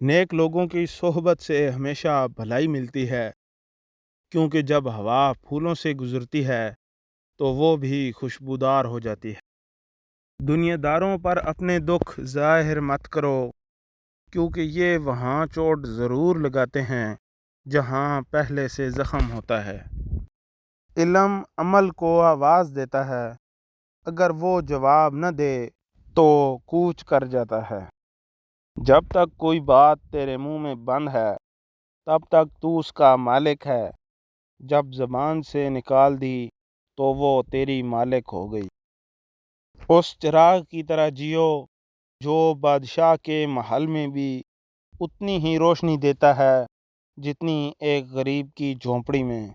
نیک لوگوں کی صحبت سے ہمیشہ بھلائی ملتی ہے، کیونکہ جب ہوا پھولوں سے گزرتی ہے تو وہ بھی خوشبودار ہو جاتی ہے۔ دنیا داروں پر اپنے دکھ ظاہر مت کرو، کیونکہ یہ وہاں چوٹ ضرور لگاتے ہیں جہاں پہلے سے زخم ہوتا ہے۔ علم عمل کو آواز دیتا ہے، اگر وہ جواب نہ دے تو کوچ کر جاتا ہے۔ جب تک کوئی بات تیرے منہ میں بند ہے تب تک تو اس کا مالک ہے، جب زبان سے نکال دی تو وہ تیری مالک ہو گئی۔ اس چراغ کی طرح جیو جو بادشاہ کے محل میں بھی اتنی ہی روشنی دیتا ہے جتنی ایک غریب کی جھونپڑی میں۔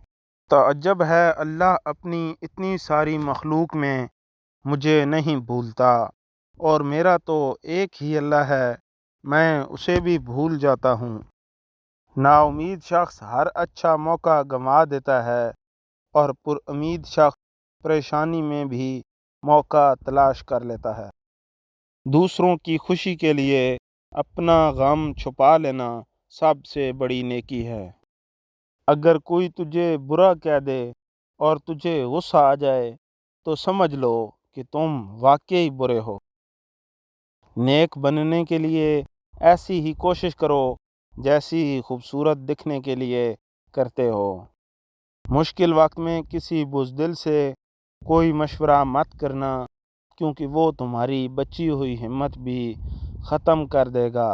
تعجب ہے اللہ اپنی اتنی ساری مخلوق میں مجھے نہیں بھولتا، اور میرا تو ایک ہی اللہ ہے، میں اسے بھی بھول جاتا ہوں۔ نا امید شخص ہر اچھا موقع گنوا دیتا ہے، اور پر امید شخص پریشانی میں بھی موقع تلاش کر لیتا ہے۔ دوسروں کی خوشی کے لیے اپنا غم چھپا لینا سب سے بڑی نیکی ہے۔ اگر کوئی تجھے برا کہہ دے اور تجھے غصہ آ جائے تو سمجھ لو کہ تم واقعی برے ہو۔ نیک بننے کے لیے ایسی ہی کوشش کرو جیسی خوبصورت دکھنے کے لیے کرتے ہو۔ مشکل وقت میں کسی بزدل سے کوئی مشورہ مت کرنا، کیونکہ وہ تمہاری بچی ہوئی ہمت بھی ختم کر دے گا۔